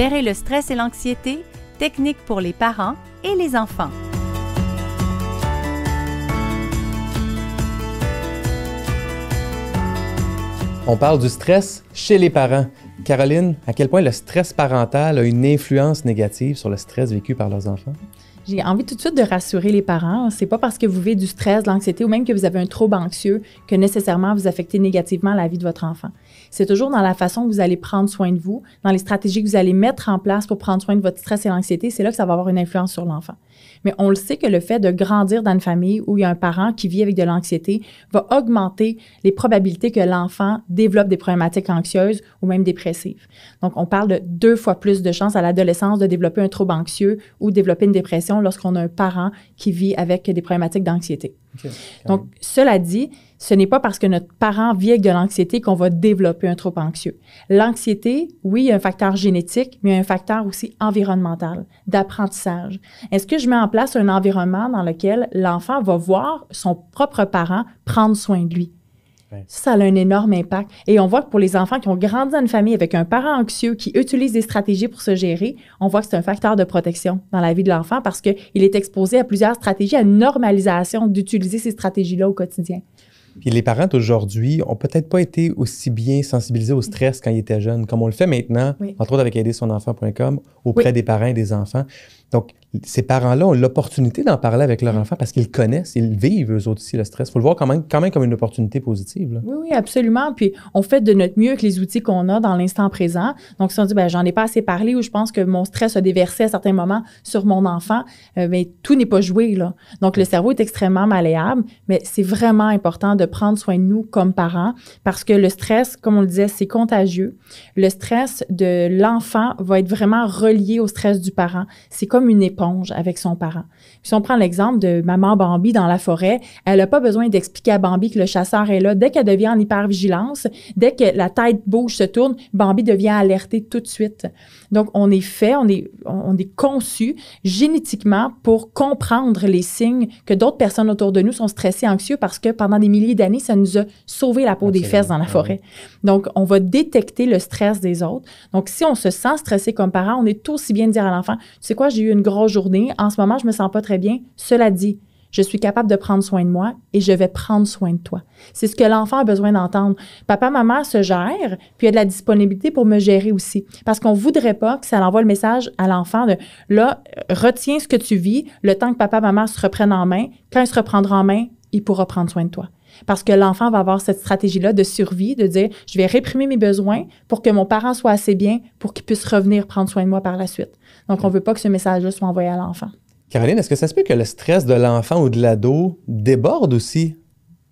Gérer le stress et l'anxiété, techniques pour les parents et les enfants. On parle du stress chez les parents. Caroline, à quel point le stress parental a une influence négative sur le stress vécu par leurs enfants? J'ai envie tout de suite de rassurer les parents. C'est pas parce que vous vivez du stress, de l'anxiété ou même que vous avez un trouble anxieux que nécessairement vous affectez négativement la vie de votre enfant. C'est toujours dans la façon que vous allez prendre soin de vous, dans les stratégies que vous allez mettre en place pour prendre soin de votre stress et l'anxiété, c'est là que ça va avoir une influence sur l'enfant. Mais on le sait que le fait de grandir dans une famille où il y a un parent qui vit avec de l'anxiété va augmenter les probabilités que l'enfant développe des problématiques anxieuses ou même dépressives. Donc, on parle de 2 fois plus de chances à l'adolescence de développer un trouble anxieux ou développer une dépression lorsqu'on a un parent qui vit avec des problématiques d'anxiété. Okay. Donc, cela dit, ce n'est pas parce que notre parent vit avec de l'anxiété qu'on va développer un trouble anxieux. L'anxiété, oui, il y a un facteur génétique, mais il y a un facteur aussi environnemental, d'apprentissage. Est-ce que je mets en place un environnement dans lequel l'enfant va voir son propre parent prendre soin de lui? Ouais. Ça a un énorme impact. Et on voit que pour les enfants qui ont grandi dans une famille avec un parent anxieux qui utilise des stratégies pour se gérer, on voit que c'est un facteur de protection dans la vie de l'enfant parce qu'il est exposé à plusieurs stratégies, à une normalisation d'utiliser ces stratégies-là au quotidien. Puis les parents d'aujourd'hui ont peut-être pas été aussi bien sensibilisés au stress quand ils étaient jeunes, comme on le fait maintenant, oui. Entre autres avec aidersonenfant.com, auprès des parents et des enfants. Donc, ces parents-là ont l'opportunité d'en parler avec leur enfant parce qu'ils connaissent, ils vivent eux autres aussi le stress. Il faut le voir quand même comme une opportunité positive. Là. Oui, absolument. Puis, on fait de notre mieux avec les outils qu'on a dans l'instant présent. Donc, si on dit, j'en ai pas assez parlé ou je pense que mon stress a déversé à certains moments sur mon enfant, mais tout n'est pas joué, là. Donc, le cerveau est extrêmement malléable, mais c'est vraiment important de prendre soin de nous comme parents parce que le stress, comme on le disait, c'est contagieux. Le stress de l'enfant va être vraiment relié au stress du parent. C'est comme une éponge avec son parent. Puis si on prend l'exemple de maman Bambi dans la forêt, elle n'a pas besoin d'expliquer à Bambi que le chasseur est là. Dès qu'elle devient en hypervigilance, dès que la tête bouge, se tourne, Bambi devient alerté tout de suite. Donc, on est conçu génétiquement pour comprendre les signes que d'autres personnes autour de nous sont stressées, anxieuses parce que pendant des milliers d'années, ça nous a sauvé la peau des fesses dans la forêt. Donc, on va détecter le stress des autres. Donc, si on se sent stressé comme parent, on est aussi bien de dire à l'enfant, tu sais quoi, j'ai eu une grosse journée, en ce moment, je me sens pas très bien. Cela dit, je suis capable de prendre soin de moi et je vais prendre soin de toi. C'est ce que l'enfant a besoin d'entendre. Papa, maman se gère, puis il y a de la disponibilité pour me gérer aussi. Parce qu'on voudrait pas que ça envoie le message à l'enfant de « là, retiens ce que tu vis, le temps que papa, maman se reprennent en main. Quand il se reprendra en main, il pourra prendre soin de toi. » Parce que l'enfant va avoir cette stratégie-là de survie, de dire « je vais réprimer mes besoins pour que mon parent soit assez bien pour qu'il puisse revenir prendre soin de moi par la suite. » Donc, on veut pas que ce message-là soit envoyé à l'enfant. Caroline, est-ce que ça se peut que le stress de l'enfant ou de l'ado déborde aussi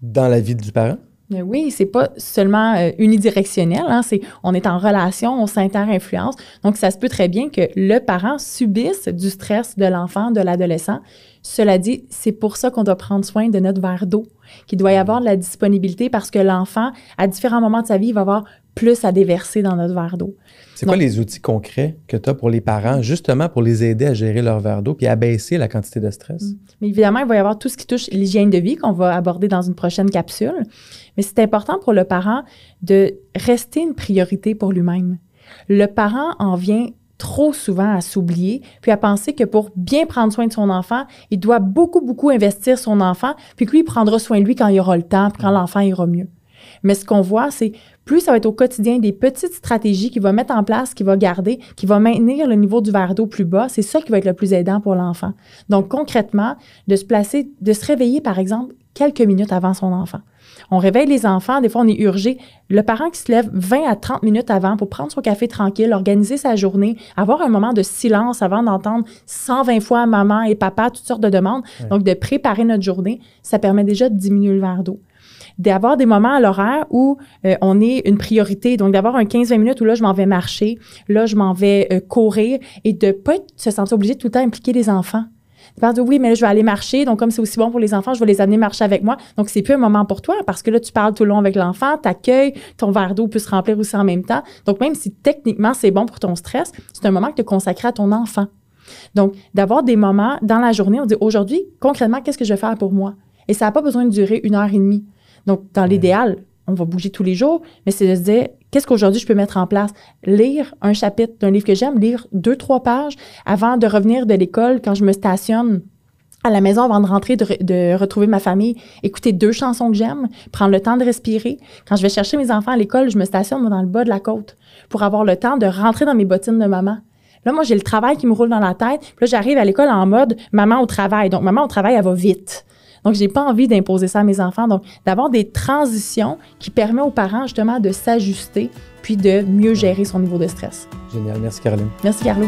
dans la vie du parent? Oui, c'est pas seulement unidirectionnel, hein, on est en relation, on s'inter-influence. Donc, ça se peut très bien que le parent subisse du stress de l'enfant, de l'adolescent. Cela dit, c'est pour ça qu'on doit prendre soin de notre verre d'eau, qu'il doit y avoir de la disponibilité parce que l'enfant, à différents moments de sa vie, il va avoir plus à déverser dans notre verre d'eau. C'est quoi les outils concrets que tu as pour les parents, justement pour les aider à gérer leur verre d'eau puis à baisser la quantité de stress? Mais évidemment, il va y avoir tout ce qui touche l'hygiène de vie qu'on va aborder dans une prochaine capsule. Mais c'est important pour le parent de rester une priorité pour lui-même. Le parent en vient trop souvent à s'oublier, puis à penser que pour bien prendre soin de son enfant, il doit beaucoup investir son enfant, puis que lui, il prendra soin de lui quand il aura le temps, puis quand l'enfant ira mieux. Mais ce qu'on voit, c'est plus ça va être au quotidien des petites stratégies qu'il va mettre en place, qu'il va garder, qui va maintenir le niveau du verre d'eau plus bas, c'est ça qui va être le plus aidant pour l'enfant. Donc concrètement, de se réveiller par exemple quelques minutes avant son enfant. On réveille les enfants, des fois on est urgé. Le parent qui se lève 20 à 30 minutes avant pour prendre son café tranquille, organiser sa journée, avoir un moment de silence avant d'entendre 120 fois maman et papa, toutes sortes de demandes. Ouais. Donc de préparer notre journée, ça permet déjà de diminuer le verre d'eau. D'avoir des moments à l'horaire où on est une priorité. Donc, d'avoir un 15-20 minutes où là, je m'en vais marcher, là, je m'en vais courir et de ne pas se sentir obligé de tout le temps impliquer les enfants. Tu parles de oui, mais là, je vais aller marcher. Donc, comme c'est aussi bon pour les enfants, je vais les amener marcher avec moi. Donc, c'est plus un moment pour toi parce que là, tu parles tout le long avec l'enfant, t'accueilles, ton verre d'eau peut se remplir aussi en même temps. Donc, même si techniquement, c'est bon pour ton stress, c'est un moment que tu consacres à ton enfant. Donc, d'avoir des moments dans la journée, on dit aujourd'hui, concrètement, qu'est-ce que je vais faire pour moi? Et ça n'a pas besoin de durer 1h30. Donc, dans l'idéal, on va bouger tous les jours, mais c'est de se dire, qu'est-ce qu'aujourd'hui je peux mettre en place? Lire un chapitre d'un livre que j'aime, lire 2-3 pages avant de revenir de l'école quand je me stationne à la maison avant de rentrer, de retrouver ma famille, écouter 2 chansons que j'aime, prendre le temps de respirer. Quand je vais chercher mes enfants à l'école, je me stationne moi, dans le bas de la côte pour avoir le temps de rentrer dans mes bottines de maman. Là, moi, j'ai le travail qui me roule dans la tête. Puis là, j'arrive à l'école en mode maman au travail. Donc, maman au travail, elle va vite. Donc, j'ai pas envie d'imposer ça à mes enfants. Donc, d'avoir des transitions qui permettent aux parents, justement, de s'ajuster puis de mieux gérer son niveau de stress. Génial. Merci, Caroline. Merci, Carlo.